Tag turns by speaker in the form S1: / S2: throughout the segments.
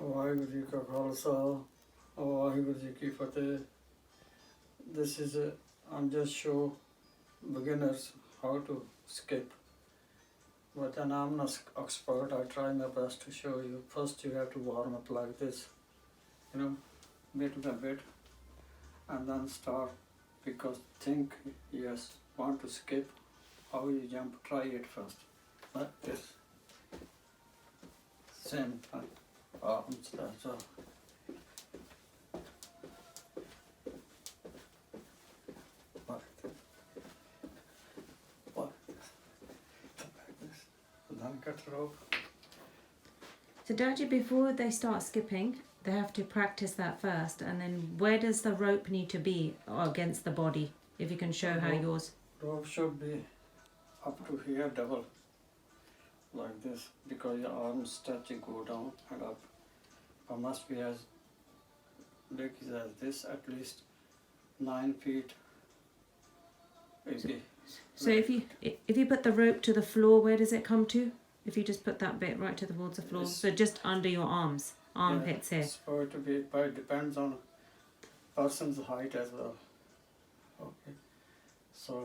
S1: ਵਾਹਿਗੁਰੂ ਜੀ ਕਾ ਖਾਲਸਾ ਵਾਹਿਗੁਰੂ ਜੀ ਕੀ ਫਤਿਹ. This is I'm just show beginners how to skip, but then I'm not expert. I try my best to show you. First you have to warm up like this, bit by bit, and then start, because think yes, want to skip, how you jump, try it first like this, same time, arms, that's all. Then cut rope.
S2: So Daji, before they start skipping, they have to practice that first, and then where does the rope need to be against the body? If you can show how yours.
S1: Rope should be up to here, double, like this, because your arms stretching, go down and up. But must be as big as this, at least 9 feet. Okay.
S2: So if you put the rope to the floor, where does it come to? If you just put that bit right towards the floor, so just under your armpits here.
S1: It's going to be, but it depends on person's height as well. Okay. So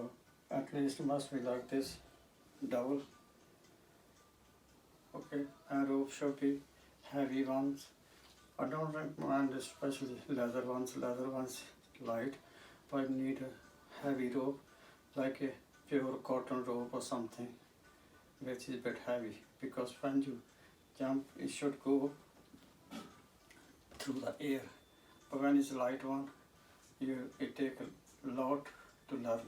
S1: at least must be like this, double. Okay. And rope should be heavy ones. I don't recommend especially leather ones light, but you need a heavy rope, like a pure cotton rope or something, which is a bit heavy, because when you jump it should go through the air, but when it's a light one, it take a lot to learn,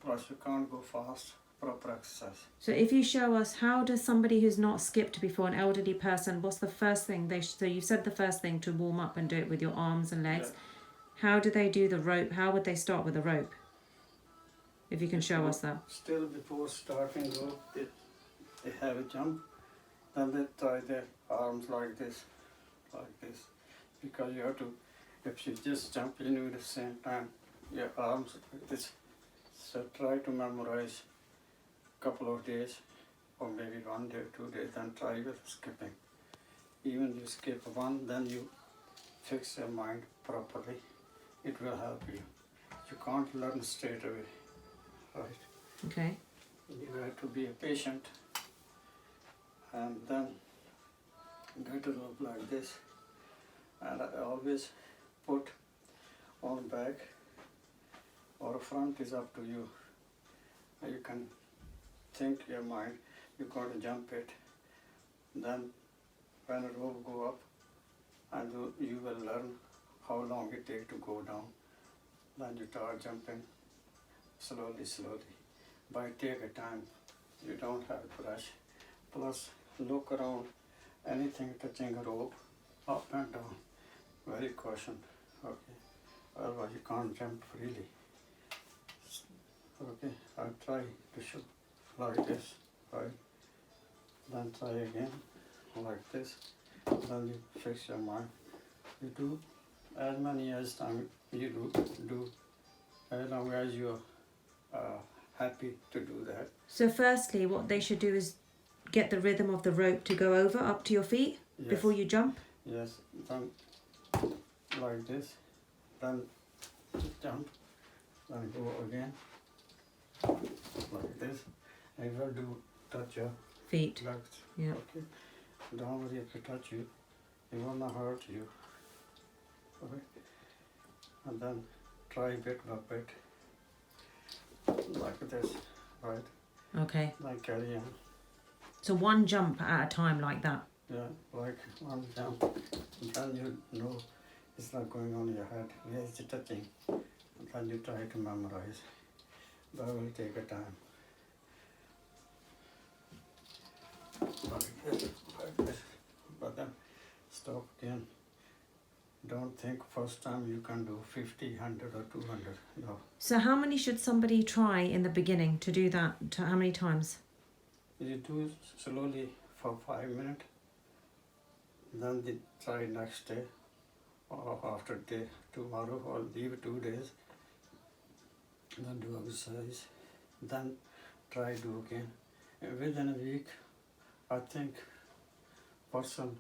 S1: plus you can't go fast, proper exercise.
S2: So if you show us, how does somebody who's not skipped before, an elderly person, what's the first thing so you said the first thing to warm up and do it with your arms and legs. How do they do the rope? How would they start with the rope? If you can show us that.
S1: Still before starting rope, they have a jump, then they tie their arms like this, because you have to, if you just jump in at the same time, your arms like this. So try to memorize couple of days, or maybe 1 day, 2 days, then try with skipping. Even you skip one, then you fix your mind properly, it will help you. You can't learn straight away, right?
S2: Okay.
S1: You have to be a patient, and then get a rope like this, and I always put on back or front, is up to you. You can think your mind, you got to jump it, then when a rope go up, and you will learn how long it takes to go down, then you start jumping slowly, but it take a time, you don't have to rush. Plus look around, anything touching a rope, up and down, very caution, okay, otherwise you can't jump freely. Okay, I'll try to show like this, right, then try again like this, then you fix your mind. You do as many as time you do as long as you're happy to do that.
S2: So firstly, what they should do is get the rhythm of the rope to go over up to your feet. Yes. Before you jump.
S1: Yes, then like this, then jump, then go again like this, and will do touch your
S2: feet.
S1: legs.
S2: Yeah.
S1: Okay. Don't worry if it touch you, it will not hurt you. Okay. And then try bit by bit, like this, right?
S2: Okay.
S1: Then carry on.
S2: So one jump at a time like that.
S1: Yeah, like one jump, then you know it's not going on your head, where is it touching, and then you try to memorize, but it will take a time. Like this, but then stop again. Don't think first time you can do 50, 100 or 200, no.
S2: So how many should somebody try in the beginning to do that? How many times?
S1: You do slowly for 5 minutes, then they try next day, or after day, tomorrow, or leave 2 days, then do exercise, then try do again. And within a week, I think person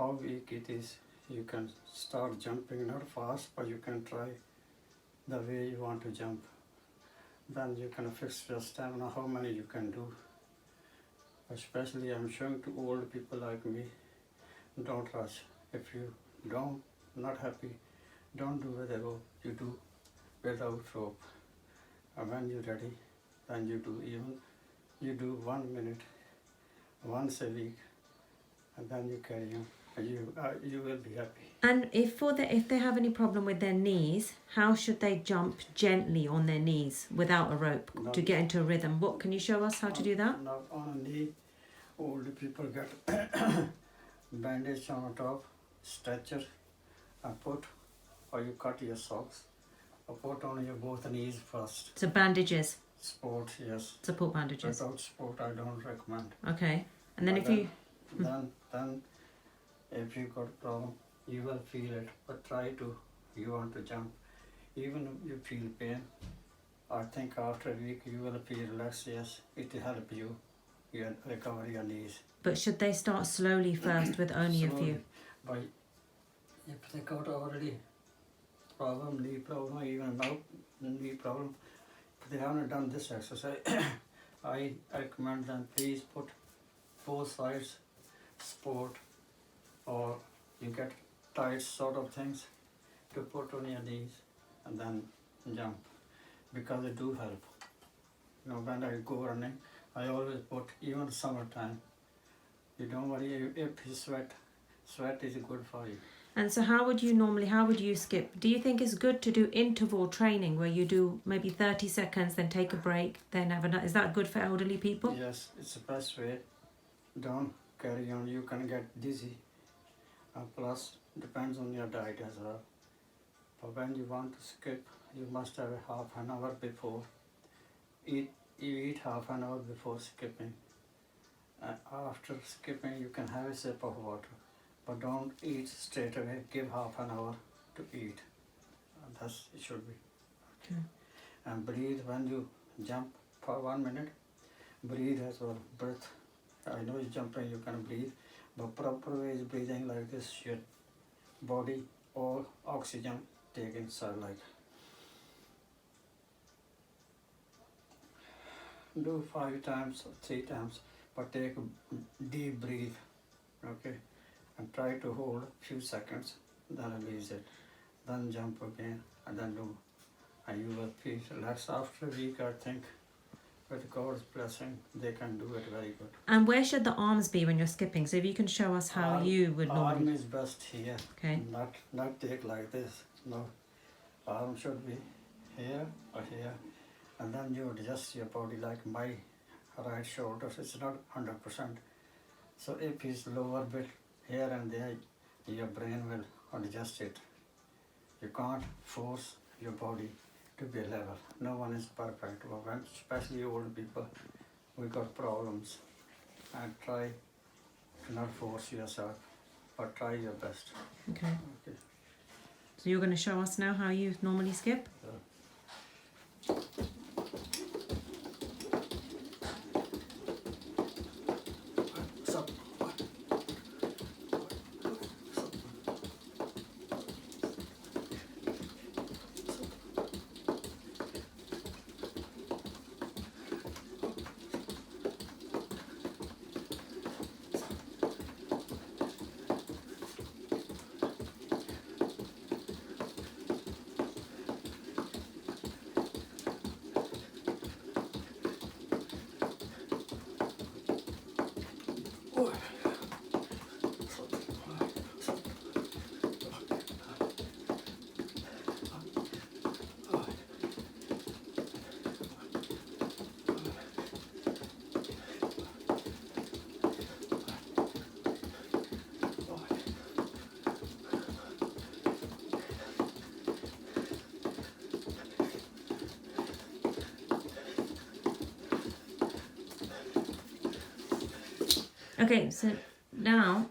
S1: how weak it is. You can start jumping, not fast, but you can try the way you want to jump. Then you can fix your stamina, how many you can do. Especially I'm showing to old people like me, don't rush. If you don't, not happy, don't do with a rope, you do without rope. And when you're ready, then you do 1 minute, once a week, and then you carry on. You will be happy.
S2: And if they have any problem with their knees, how should they jump gently on their knees without a rope to get into a rhythm? What can you show us how to do that?
S1: Now on a knee, old people get bandage on top, stretcher, and put, or you cut your socks, or put on your both knees first.
S2: So bandages,
S1: Sport, yes.
S2: support bandages.
S1: Without sport, I don't recommend.
S2: Okay. And then
S1: Then if you got problem, you will feel it. But you want to jump, even if you feel pain. I think after a week you will feel relaxed. Yes, it will help you recover your knees.
S2: But should they start slowly first with only a few?
S1: By if they got already knee problem, even now knee problem, if they haven't done this exercise, I recommend them please put both sides support, or you get tight sort of things to put on your knees and then jump, because they do help. When I go running, I always put, even summertime, you don't worry if you sweat is good for you.
S2: And so how would you skip? Do you think it's good to do interval training where you do maybe 30 seconds, then take a break, then have another? Is that good for elderly people?
S1: Yes, it's the best way. Don't carry on, you can get dizzy. Plus, depends on your diet as well. But when you want to skip, you must have a half an hour before. You eat half an hour before skipping. After skipping, you can have a sip of water. But don't eat straight away, give half an hour to eat. That's it should be.
S2: Okay.
S1: And breathe when you jump for 1 minute. Breathe as well, breath. I know you're jumping, you can breathe, but proper way is breathing like this, your body, all oxygen take inside like. Do 5 times or 3 times, but take a deep breathe, okay? And try to hold a few seconds, then release it. Then jump again, and then do. And you will feel relaxed after a week, I think. With God's blessing, they can do it very good.
S2: And where should the arms be when you're skipping? So if you can show us how you would normally.
S1: Arm is best here.
S2: Okay.
S1: Not take like this. No. Arm should be here or here. And then you adjust your body like my right shoulder. It's not 100%. So if it's lower bit here and there, your brain will adjust it. You can't force your body to be level. No one is perfect. But when, especially old people, we got problems. And try to not force yourself, but try your best.
S2: Okay.
S1: Okay.
S2: So you're going to show us now how you normally skip?
S1: Stop.
S2: Okay, so now,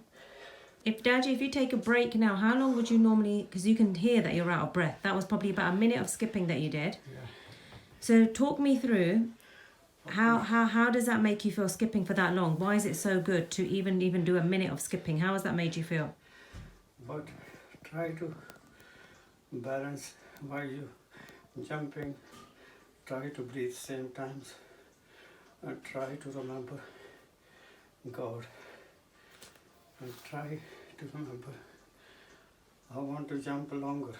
S2: if you take a break now, how long would you normally, because you can hear that you're out of breath. That was probably about a minute of skipping that you did.
S1: Yeah.
S2: So talk me through, how does that make you feel skipping for that long? Why is it so good to even do a minute of skipping? How has that made you feel?
S1: but try to balance while you jumping. Try to breathe same times and try to remember God and try to remember I want to jump longer.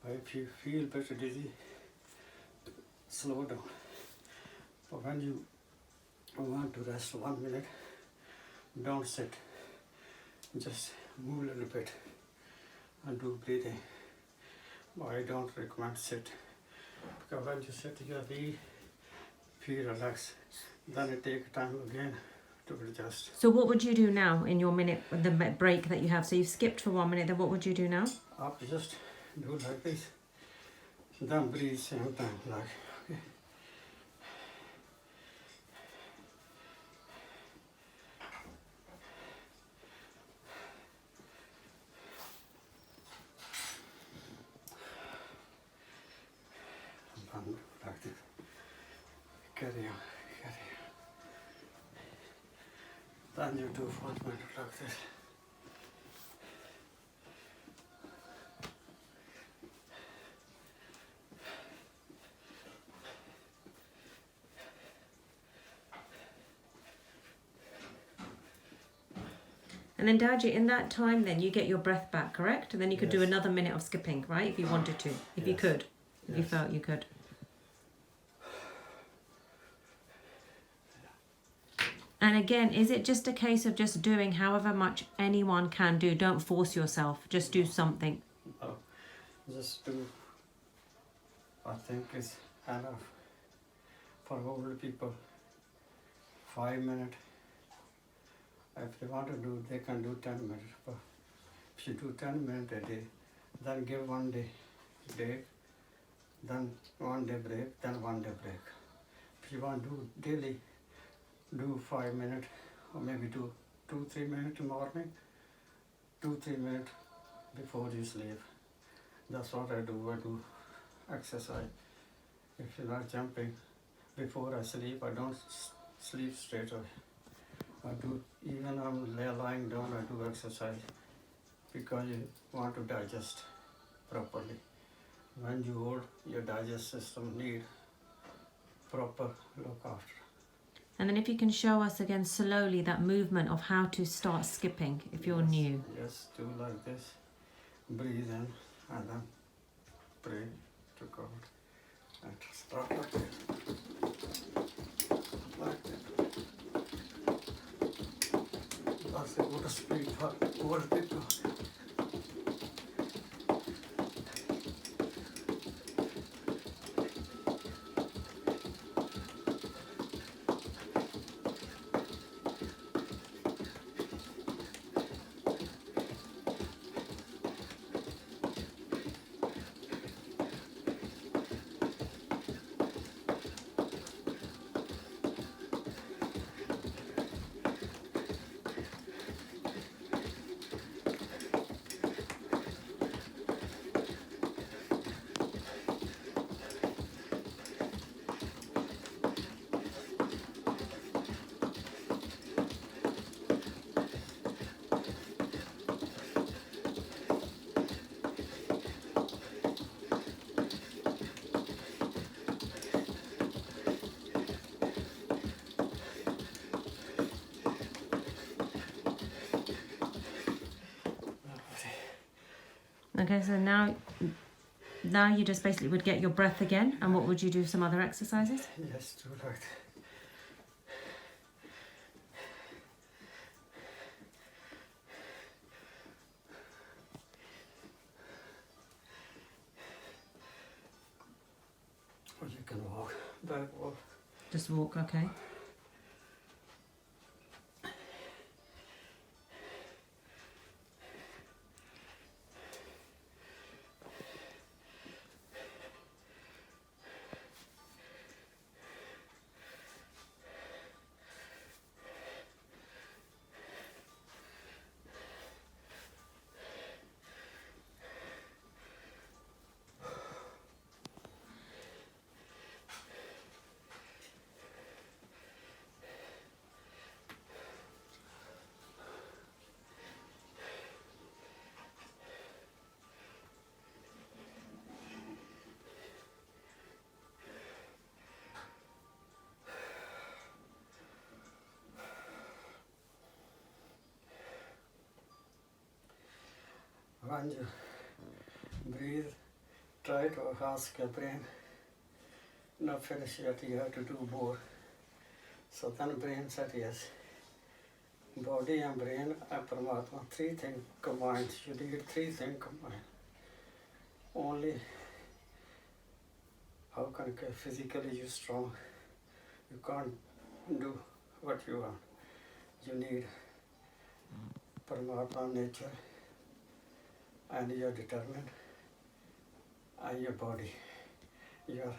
S1: If you feel better dizzy, slow down. But when you want to rest 1 minute, don't sit. Just move a little bit and do breathing. But I don't recommend sit because when you sit, you feel relaxed. Then it takes time again to adjust.
S2: So what would you do now in your minute, the break that you have? So you've skipped for 1 minute, then what would you do now?
S1: Up, just do like this. Then breathe same time, like. Okay. And like this. Carry on, carry on. Then you do 4 minutes like this.
S2: And then Daji, in that time then you get your breath back, correct? And then you could do
S1: Yes.
S2: another minute of skipping, right? If you wanted to, if you
S1: Yes.
S2: could, if you
S1: Yes.
S2: felt you could. And again, is it just a case of just doing however much anyone can do? Don't force yourself, just do something.
S1: Oh, just do, I think it's enough for older people. 5 minutes. If they want to do, they can do 10 minutes. But if you do 10 minutes a day, then give 1 day break, then 1 day break, then 1 day break. If you want to do daily, do 5 minutes, or maybe do 2-3 minutes in the morning, 2-3 minutes before you sleep. That's what I do. I do exercise. If you're not jumping before I sleep, I don't sleep straight away. I do, even I'm lying down, I do exercise because you want to digest properly. When you old, your digestive system need proper look after.
S2: And then if you can show us again slowly that movement of how to start skipping if you're
S1: Yes,
S2: new.
S1: Yes, do like this. Breathe in and then pray to God. And start like this. Like this. That's a good speed for old people.
S2: Okay, so now you just basically would get your breath again, and what would you do? Some other exercises?
S1: Yes, do like that. Or you can walk back or
S2: Just walk, okay.
S1: when you breathe, try to ask your brain, not finish yet, you have to do more. So then brain said yes. Body and brain and Paramatma, three things combined. You need three things combined. Only how can physically you strong? You can't do what you want. You need Paramatma nature, and you're determined, and your body, your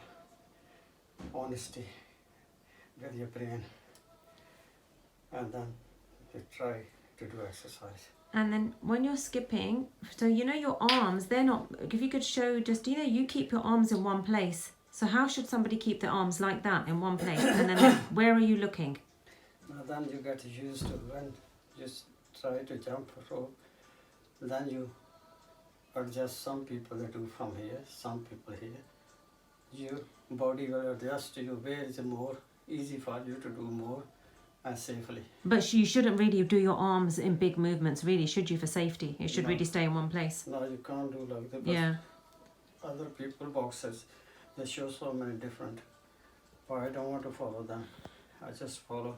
S1: honesty with your brain, and then you try to do exercise.
S2: And then when you're skipping, so you know your arms, they're not, if you could show just, you know, you keep your arms in one place. So how should somebody keep their arms like that in one place? And then where are you looking?
S1: Now then you get used to when you try to jump rope, then you adjust. Some people they do from here, some people here. Your body will adjust to you where is more easy for you to do more and safely.
S2: But you shouldn't really do your arms in big movements, really, should you, for safety? It should
S1: No.
S2: really stay in one place.
S1: No, you can't do like that. But
S2: Yeah.
S1: other people, boxers, they show so many different. But I don't want to follow them. I just follow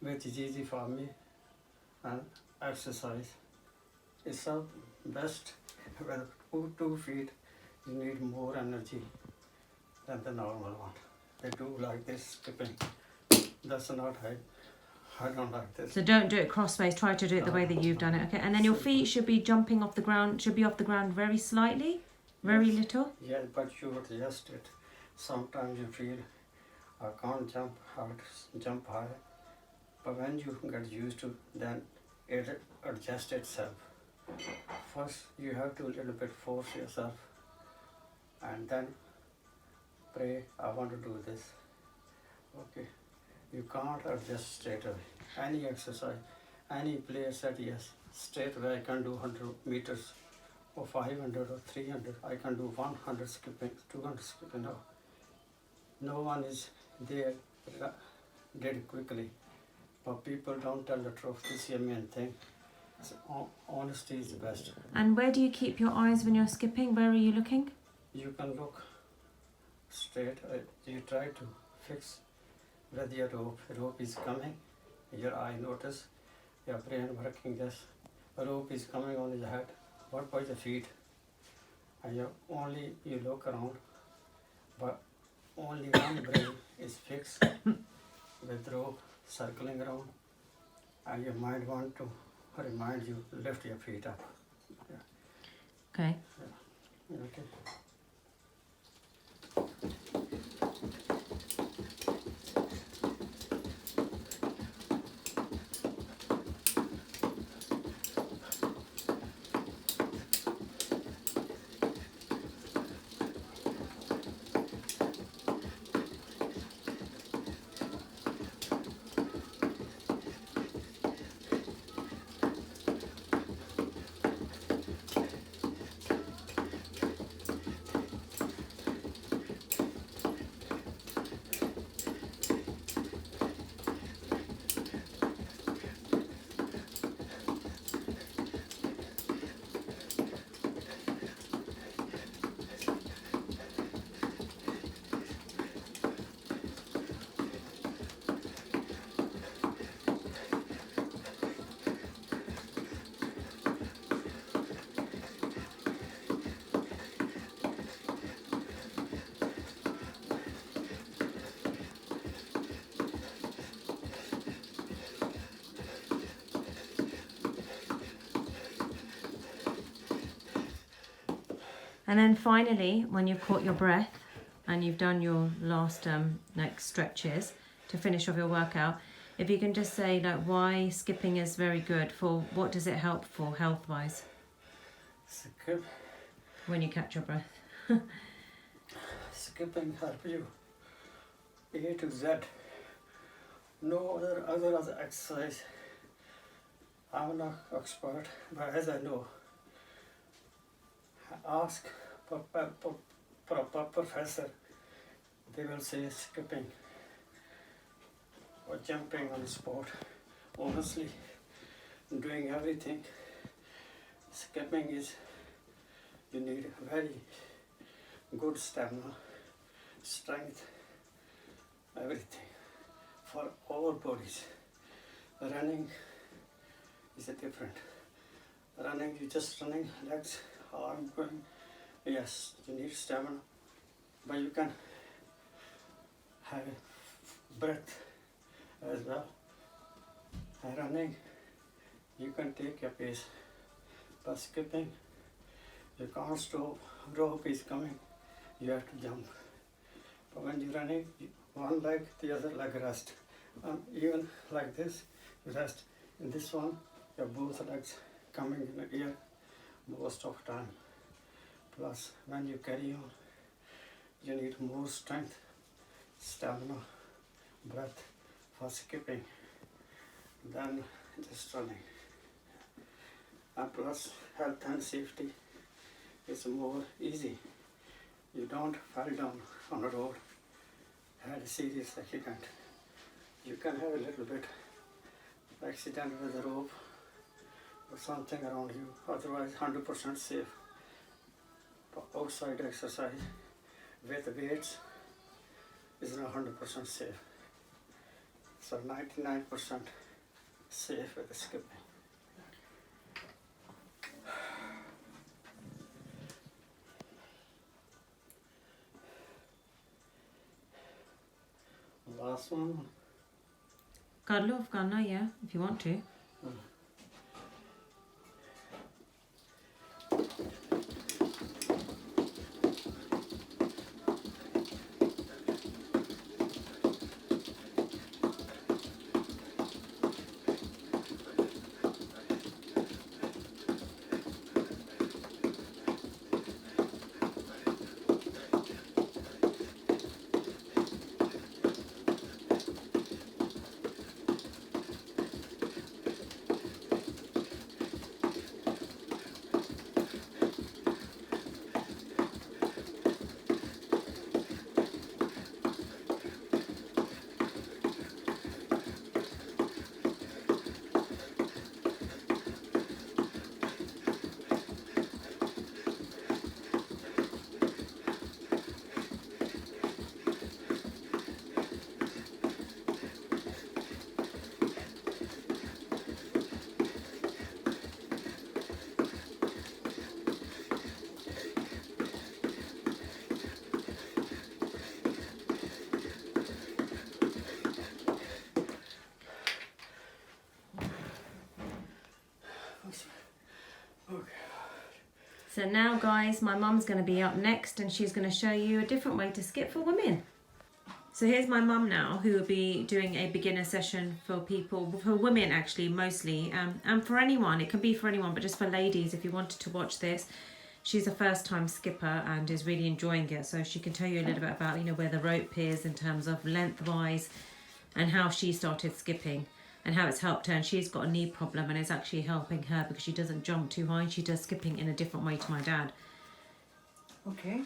S1: which is easy for me and exercise. It's the best. With 2 feet, you need more energy than the normal one. They do like this skipping. That's not I don't like this.
S2: So don't do it crossways. Try to do it the way that you've done it. Okay. And then your feet should be jumping off the ground. Should be off the ground very slightly, very
S1: Yes.
S2: little.
S1: Yeah, but you adjust it. Sometimes you feel I can't jump high. But when you get used to, then it adjusts itself. First, you have to a little bit force yourself, and then pray, I want to do this. Okay. You can't adjust straight away. Any exercise, any player said yes, straight away I can do 100 meters or 500 or 300. I can do 100 skipping, 200 skipping now. No one is there did it quickly. But people don't tell the truth. This is the main thing. So, honesty is the best.
S2: And where do you keep your eyes when you're skipping? Where are you looking?
S1: You can look straight. You try to fix whether your rope is coming. Your eye notice. Your brain working this. Rope is coming on your head. What by the feet? And you look around. But only one brain is fixed with rope circling around. And your mind want to remind you, lift your feet up.
S2: Okay.
S1: Okay.
S2: And then finally, when you've caught your breath and you've done your last like stretches to finish off your workout, if you can just say like why skipping is very good for, what does it help for health-wise
S1: Skip.
S2: when you catch your breath?
S1: Skipping help you A to Z. No other exercise. I'm not expert, but as I know, ask professor. They will say skipping or jumping on the spot. Honestly, doing everything. Skipping is you need very good stamina, strength, everything for all bodies. Running is a different. Running, you just running, legs, arm going. Yes, you need stamina, but you can have breath as well. And running, you can take your pace. But skipping, you can't stop. Rope is coming, you have to jump. But when you're running, one leg, the other leg rest. Even like this, you rest. In this one, your both legs coming in the air most of time. Plus, when you carry on, you need more strength, stamina, breath for skipping than just running. And plus, health and safety is more easy. You don't fall down on the road, had a serious accident. You can have a little bit accident with a rope or something around you, otherwise 100% safe. But outside exercise with weights is not 100% safe. So 99% safe with skipping. Last one.
S2: ਕਰ ਲਓ Afgana, yeah, if you want to. So now guys, my mum's going to be up next and she's going to show you a different way to skip for women. So here's my mum now, who will be doing a beginner session for people, for women actually mostly, and for anyone. It can be for anyone, but just for ladies if you wanted to watch this. She's a first time skipper and is really enjoying it, so she can tell you a little bit about, you know, where the rope is in terms of lengthwise and how she started skipping and how it's helped her. And she's got a knee problem and it's actually helping her because she doesn't jump too high. She does skipping in a different way to my dad.
S3: Okay,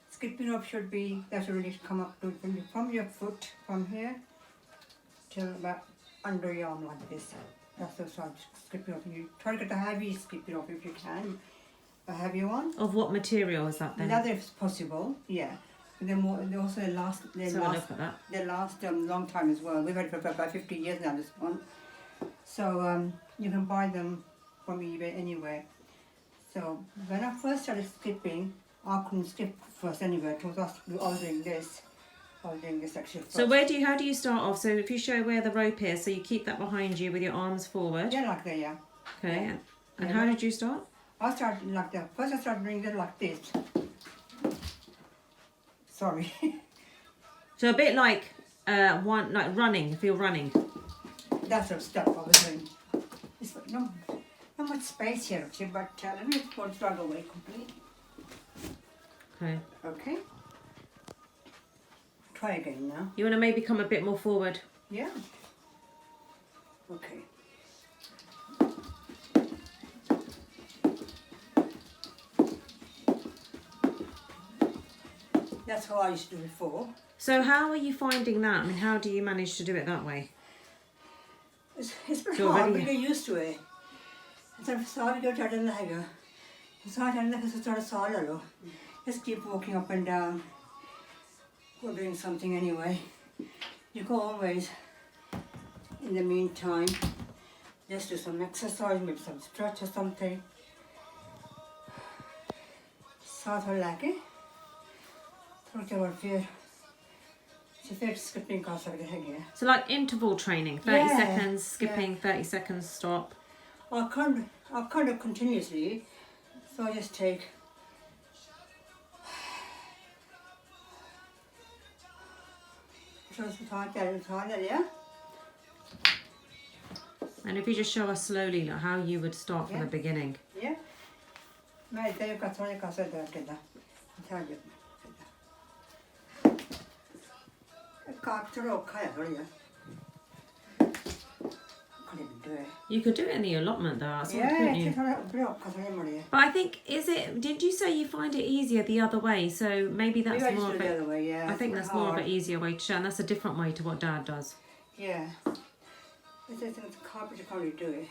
S3: skipping rope should be, that should really come up to from your foot, from here till about under your arm like this. That's the sort of skipping rope. You try to get a heavy skipping rope if you can, a heavy one.
S2: Of what material is that then?
S3: Leather if possible, yeah. And then more, they also last. They last long time as well. We've had it for about 50 years now. This one, so you can buy them from eBay anywhere. So when I first started skipping, I couldn't skip first anywhere. It was I was doing this. I was doing this actually first.
S2: So how do you start off? So if you show where the rope is, so you keep that behind you with your arms forward.
S3: Yeah, like that, yeah.
S2: Okay.
S3: Yeah.
S2: And how did you start?
S3: I started like that. First I started doing it like this. Sorry.
S2: So a bit like like running, if you're running.
S3: That's the stuff I was doing. It's not much space here actually, but let me put drag away completely.
S2: Okay.
S3: Okay. Try again now.
S2: You want to maybe come a bit more forward.
S3: Yeah. Okay. That's how I used to do it before.
S2: So how are you finding that? I mean, how do you manage to do it that way?
S3: It's pretty hard, but you get used to it. So sorry, go to the lega. So I don't know if it's sort of solo. Just keep walking up and down. Or doing something anyway. You go always, in the meantime, just do some exercise, maybe some stretch or something. Sort of like it. Through your fear. Skipping across over the head here.
S2: So like interval training, 30 seconds, skipping, 30 seconds, stop.
S3: I'll kind of continuously, so I just take yeah.
S2: And if you just show us slowly like how you would start from the beginning.
S3: Yeah. मैं तेरे का थोड़े का से दर्द के दा ध्यान दे काट चलो खाया थोड़ी है
S2: You could do it in the allotment though,
S3: couldn't
S2: you?
S3: Yeah.
S2: But I think, did you say you find it easier the other way? So maybe that's
S3: Maybe I
S2: more
S3: just
S2: of
S3: do it the
S2: it.
S3: other way, yeah.
S2: I think
S3: It's
S2: that's more of
S3: hard.
S2: an easier way to show, and that's a different way to what Dad does.
S3: Yeah. It's a carpet you can't really do it.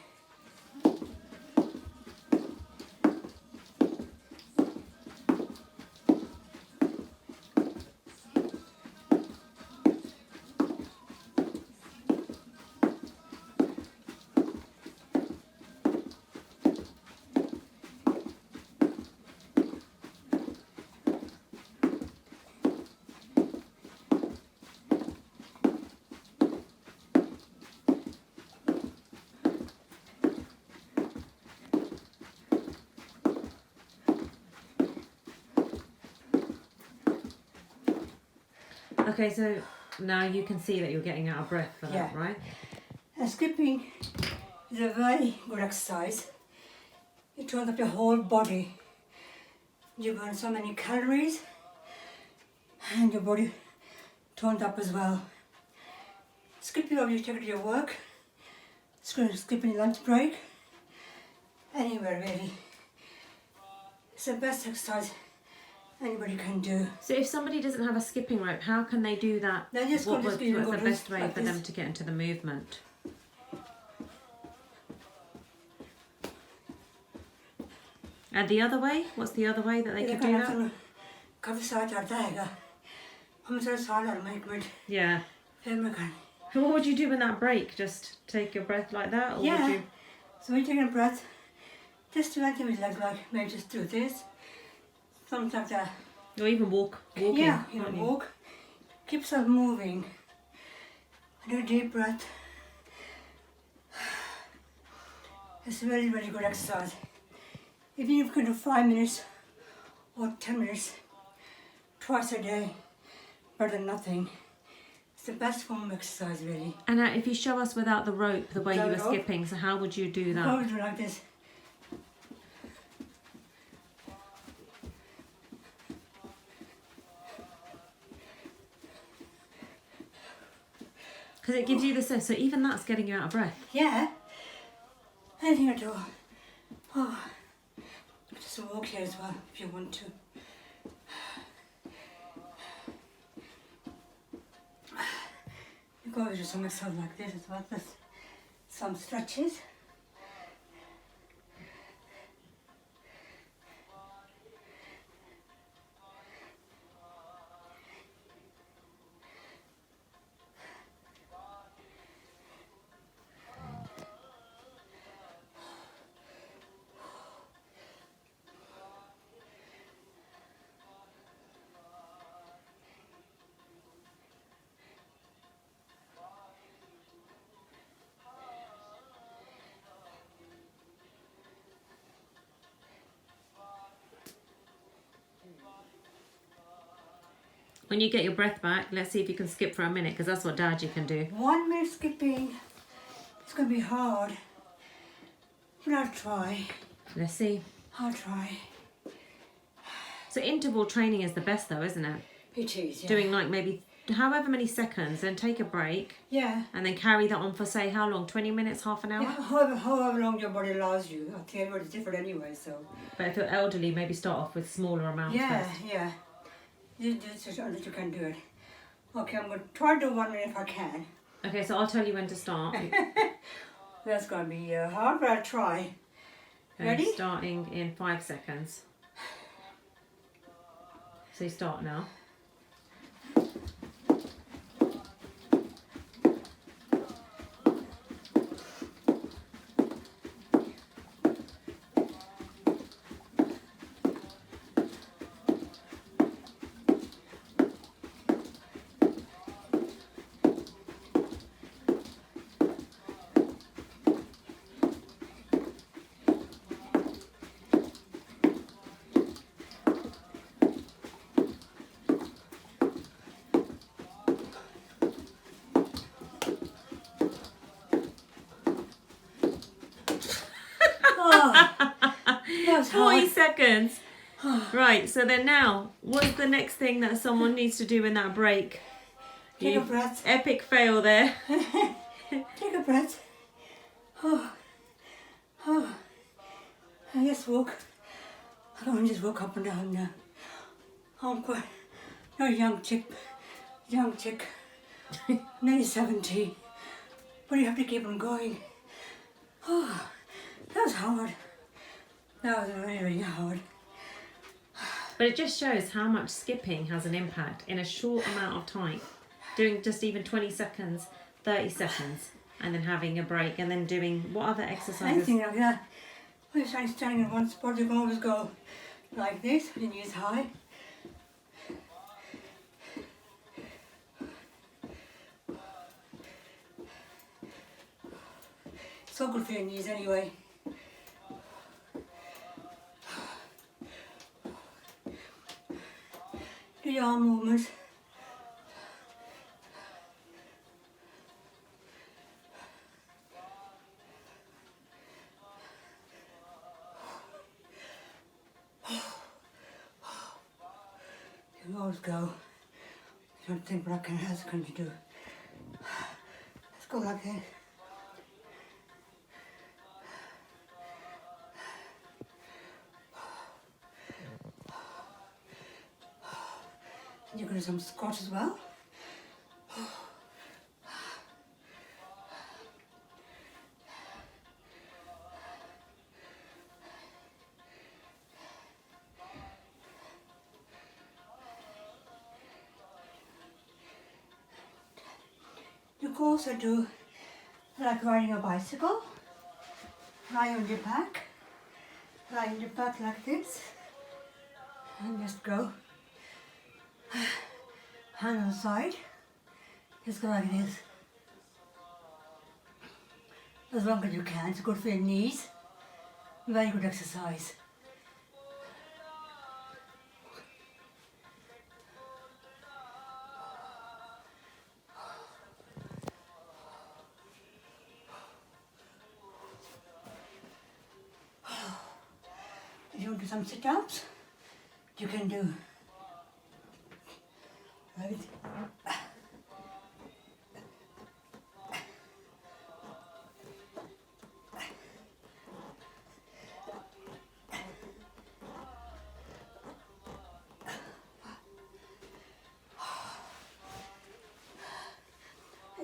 S2: Okay, so now you can see that you're getting out of breath for that, right?
S3: And skipping is a very good exercise. It turns up your whole body. You burn so many calories and your body turns up as well. Skipping over, you take it to your work, skipping lunch break, anywhere really. It's the best exercise anybody can do.
S2: So if somebody doesn't have a skipping rope, how can they do that?
S3: What's
S2: the best way for them to get into the movement? And the other way? What's the other way that they could do that? Yeah. What would you do in that break? Just take your breath like that? Or would you...
S3: So when you're taking a breath, just do anything with legs, like maybe just do this. Something like that.
S2: Or even walking.
S3: Yeah, walk. Keep yourself moving. Do a deep breath. It's a very, very good exercise. Even if you can do 5 minutes or 10 minutes twice a day, better than nothing. It's the best form of exercise, really.
S2: And if you show us without the rope, the way you were
S3: rope?
S2: skipping, so how would you do that?
S3: I would do like this.
S2: Because it gives you the sense, so even that's getting you out of breath.
S3: Yeah. Anything at all. Oh. Just walk here as well if you want to. You go do some exercise like this as well. There's some stretches.
S2: When you get your breath back, let's see if you can skip for a minute, because that's what Dad you can do.
S3: 1 minute skipping. It's going to be hard. But I'll try.
S2: Let's see.
S3: I'll try.
S2: So interval training is the best though, isn't it?
S3: It is, yeah.
S2: Doing like maybe however many seconds, then take a break.
S3: Yeah.
S2: And then carry that on for say how long? 20 minutes, half an hour?
S3: Yeah, however long your body allows you. I think everybody's different anyway, so.
S2: But if you're elderly, maybe start off with smaller amounts first.
S3: Yeah. You can do it. Okay, I'm going to try to do 1 minute if I can.
S2: Okay, so I'll tell you when to start.
S3: That's going to be hard, but I'll try.
S2: Okay,
S3: Ready?
S2: starting in 5 seconds. So you start now.
S3: Oh, that was
S2: 40
S3: hard.
S2: seconds. Right, so then now, what's the next thing that someone needs to do in that break?
S3: Take a breath.
S2: Epic fail there.
S3: Take a breath. Oh, oh. I just woke. I don't just woke up and down now. I'm quite no young chick, nearly 70. But you have to keep on going. Oh, that was hard. That was really, really hard.
S2: But it just shows how much skipping has an impact in a short amount of time. Doing just even 20 seconds, 30 seconds, and then having a break, and then doing what other exercises?
S3: Anything like that. When you're standing in one spot, you can always go like this, with your knees high. So good for your knees anyway. Do your arm movements. You always go. You don't think what else can you do? Let's go like that. And you can do some squats as well. You can also do like riding a bicycle. Lie on your back. Lie on your back like this. And just go. Hand on the side. Just go like this. As long as you can. It's good for your knees. Very good exercise. If you want to do some sit-ups, you can do. Right?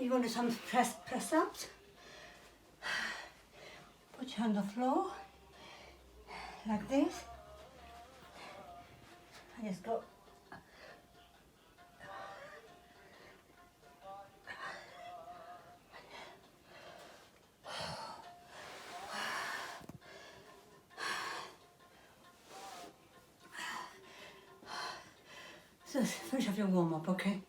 S3: You want to do some press-ups? Put your hand on the floor, like this. And just go. So finish off your warm-up, okay?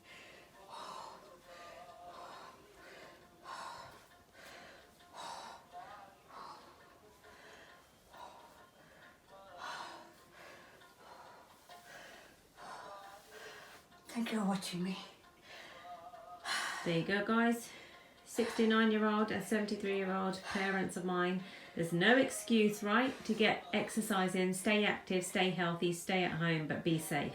S3: Thank you for watching me.
S2: There you go, guys. 69-year-old and 73-year-old parents of mine. There's no excuse, right, to get exercise in, stay active, stay healthy, stay at home, but be safe.